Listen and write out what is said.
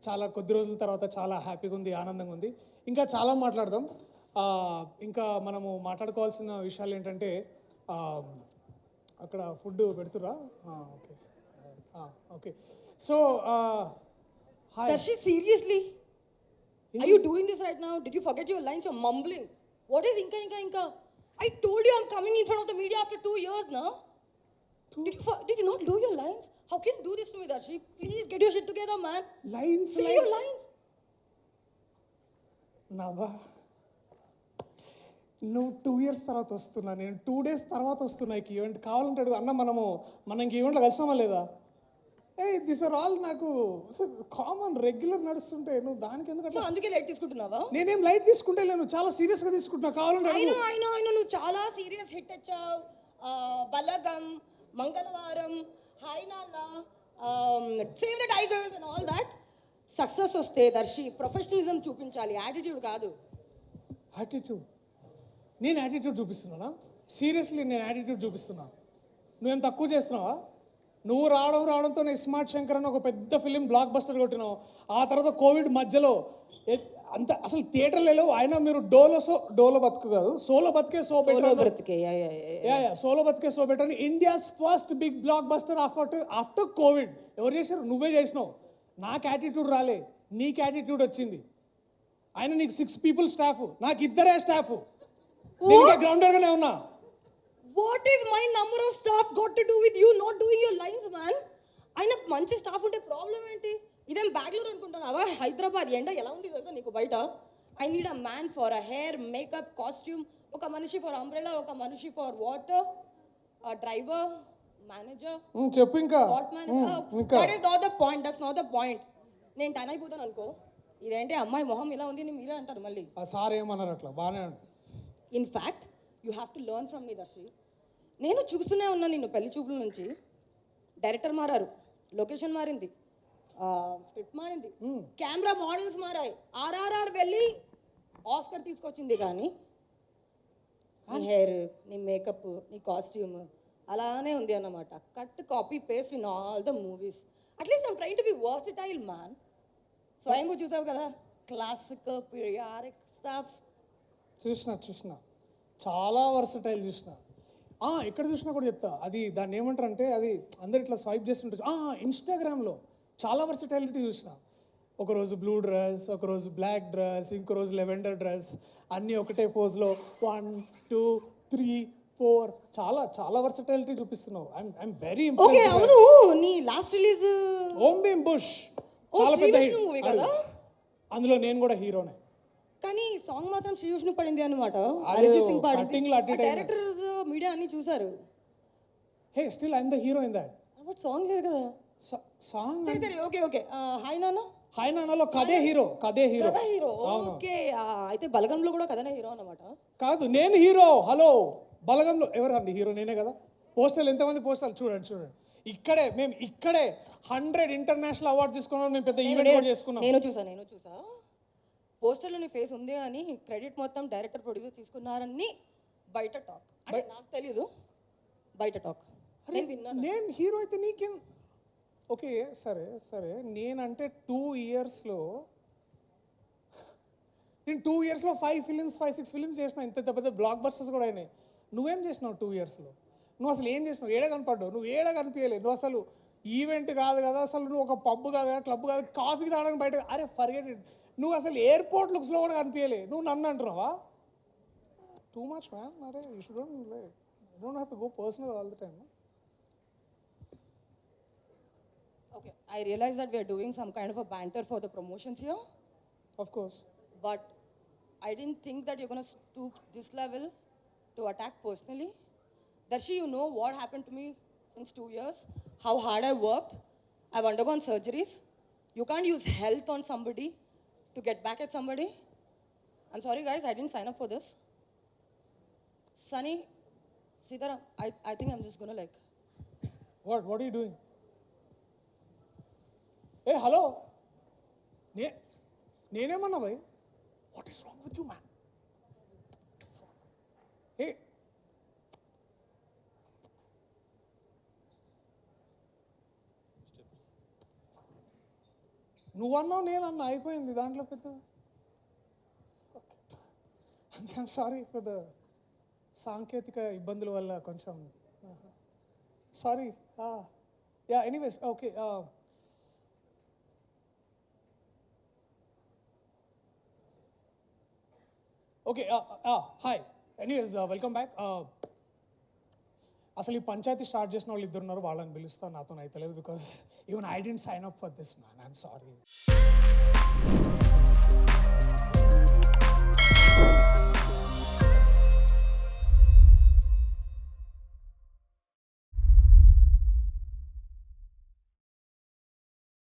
చాలా కొద్ది రోజుల తర్వాత చాలా హ్యాపీగా ఉంది, ఆనందంగా ఉంది. ఇంకా చాలా మాట్లాడదాం. ఇంకా మనము మాట్లాడుకోవాల్సిన విషయాలు ఏంటంటే అక్కడ ఫుడ్ పెడుతురా? Okay okay. So hi. Darshi, seriously? Are you doing this right now? Did you forget your lines? You're mumbling. What is Inka, Inka, Inka? I told you I'm coming in front of the media after 2 years now. Did you not know your lines? How can you do this to me, Darshi? Please get your shit together, man. Lines? Say your lines. నవ్వా, నువ్వు 2 years తర్వాత వస్తున్నా, నేను 2 days తర్వాత వస్తున్నా ఈ event. కావాలంటే అడుగు అన్న, మనం ఇంక ఈవెంట్లో కలిసినామా లేదా? దిస్ ఆర్ ఆల్ నాకు కామన్ రెగ్యులర్ నడుస్తుంటే నువ్వు దానికి ఎందుకంటే అందుకే లైట్ తీసుకుంటున్నావా? నేనేం లైట్ తీసుకుంటే లేను, చాలా సీరియస్గా తీసుకుంటున్నా. కావాలంటే అయినా నువ్వు చాలా సీరియస్ హిట్ వచ్చావు. బలగం, మంగళవారం, హాయ్ నాన్న, save the tigers and all that. Success వస్తే దర్శి ప్రొఫెషనలిజం చూపించాలి, యాటిట్యూడ్ కాదు. యాటిట్యూడ్? నేను యాటిట్యూడ్ చూపిస్తున్నానా? సీరియస్లీ నేను యాటిట్యూడ్ చూపిస్తున్నా? నువ్వేం తక్కువ చేస్తున్నావా? నువ్వు రావడంతో నేను స్మార్ట్ శంకర్ అని ఒక పెద్ద ఫిలిం బ్లాక్ బస్టర్ కొట్టినావు. ఆ తర్వాత కోవిడ్ మధ్యలో అంత అసలు థియేటర్లు లేవు. అయినా మీరు డోలో బతుకు కాదు, సోలో బతికే సో బెటర్, సోలో బతికే సో బెటర్ అని India's first big blockbuster after Covid ఎవరు చేశారు? నువ్వే చేసినావు. నాకు యాటిట్యూడ్ రాలే, నీకు యాటిట్యూడ్ వచ్చింది. ఆయన నీకు 6 people స్టాఫ్, నాకు 2 స్టాఫ్. గ్రౌండెడ్గానే ఉన్నా. What is my number of staff got to do with you not doing your lines, man? అయినా మంచి స్టాఫ్ ఉంటే ప్రాబ్లం ఏంటి? ఇదేం బెంగళూరు అనుకుంటున్నావా? హైదరాబాద్ ఎండ ఎలా ఉంది తెలుసా నీకు బయట? I need a man for a hair, makeup, costume, ఒక మనిషి ఫర్ అంబ్రెలా, ఒక మనిషి ఫర్ వాటర్, డ్రైవర్, మేనేజర్. చెప్పు ఇంకా. That is not the point, that's not the point. నేను టన్ అయిపోతాను అనుకో, ఇదేంటి అమ్మాయి మొహం ఇలా ఉంది అని మీరే అంటారు మళ్ళీ. సార్ ఏమన్నారు అట్లా? బాగానే. In fact you have to learn from me Darshi. నేను చూస్తూనే ఉన్నా నిన్ను పెళ్లి చూపుల నుంచి. డైరెక్టర్ మారారు, లొకేషన్ మారింది, స్క్రిప్ట్ మారింది, కెమెరా మోడల్స్ మారాయి, ఆర్ఆర్ఆర్ వెళ్ళి ఆస్కర్ తీసుకొచ్చింది. కానీ నీ హెయిర్, నీ మేకప్, నీ కాస్ట్యూమ్ అలానే ఉంది అన్నమాట. Cut copy paste in all the movies. At least I'm trying to be versatile man. స్వయంగా చూసావు కదా, క్లాసిక్, పీరియాడిక్ స్టఫ్. చూసిన చాలా వర్సటైల్ చూసిన. ఎక్కడ చూసినా కూడా చెప్తా, అది దాన్ని ఏమంటారంటే, అది అందరు ఇట్లా స్వైప్ చేస్తుంటారు. ఇన్స్టాగ్రామ్లో చాలా వర్సటైలిటీ చూసిన. ఒకరోజు బ్లూ డ్రెస్, ఒకరోజు బ్లాక్ డ్రెస్, ఇంకో రోజు లెవెండర్ డ్రెస్, అన్నీ ఒకటే పోజ్లో 1 2 3 4 చాలా చాలా వర్సటైలిటీ చూపిస్తున్నావు. I'm very impressed. అవును, నీ లాస్ట్ రిలీజ్ ఓం భీమ్ బుష్ చాలా పెద్ద మూవీ కదా, అందులో నేను కూడా హీరోనే. కానీ సాంగ్ మాత్రం శ్రీ విష్ణు పడింది అనమాట. డైరెక్టర్స్, మీడియా అన్ని చూసారు. Hey, still I'm the hero in that. But song లేదు కదా. సాంగ్ సరే ఓకే. హాయ్ నాన్న, హాయ్ నాన్నలో కదే హీరో. ఓకే, అయితే బలగంలో కూడా కథనే హీరో అన్నమాట. కాదు, నేను హీరో. హలో, బలగంలో ఎవరు అండి హీరో? నేనే కదా. పోస్టర్లు ఎంతమంది పోస్టర్లు చూడండి. ఇక్కడే 100 ఇంటర్నేషనల్ అవార్డ్స్ తీసుకున్నాం. మేము పెద్ద ఈవెంట్ కూడా చేసుకున్నాం. నేను చూసా పోస్టర్లో నీ ఫేస్ ఉంది అని క్రెడిట్ మొత్తం డైరెక్టర్, ప్రొడ్యూసర్ తీసుకున్నారని బయట టాక్. అంటే నాకు తెలీదు, బయట టాక్. నేను హీరో అయితే నీకేం? ఓకే, సరే నేనంటే 2 ఇయర్స్లో 5 ఫిలిమ్స్ 5-6 ఫిలిమ్స్ చేసిన. ఇంత పెద్ద బ్లాక్ బస్టర్స్ కూడా అయినాయి. నువ్వేం చేసినావు 2 ఇయర్స్లో? నువ్వు అసలు ఏం చేసినావు? ఏడ కనపడ్డావు? నువ్వు ఏడ కనిపించలేదు. నువ్వు అసలు ఈవెంట్ కాదు కదా, అసలు నువ్వు ఒక పబ్ కాదు కదా, క్లబ్ కాదు, కాఫీకి తాగడానికి బయట. అరే ఫర్గెట్ ఇట్. నువ్వు అసలు ఎయిర్పోర్ట్ లుక్స్లో కూడా కనిపించలే. నువ్వు నన్ను అంటున్నావా? Too much man. అరే you don't have to go personal all the time. Okay, I realize that we are doing some kind of a banter for the promotions here. Of course. But I didn't think that you're going to stoop this level to attack personally. Darshi, you know what happened to me since 2 years? How hard I worked. I've undergone surgeries. You can't use health on somebody to get back at somebody. I'm sorry guys, I didn't sign up for this. Sunny, Sitaram, I think I'm just going to like... What are you doing? Hey, hello. నేనేమన్నా భయ్? What is wrong with you man? Hey, నువ్వన్నావు నేనన్నా అయిపోయింది దాంట్లో పెద్ద. I'm sorry for the సాంకేతిక ఇబ్బందుల వల్ల కొంచెం sorry. Yeah anyways okay. Okay hi, anyways welcome back. అసలు ఈ పంచాయతీ స్టార్ట్ చేసిన వాళ్ళు ఇద్దరు ఉన్నారు, వాళ్ళని పిలుస్తాను, నాతో అయితే లేదు. Because even I didn't sign up for this man, I'm sorry.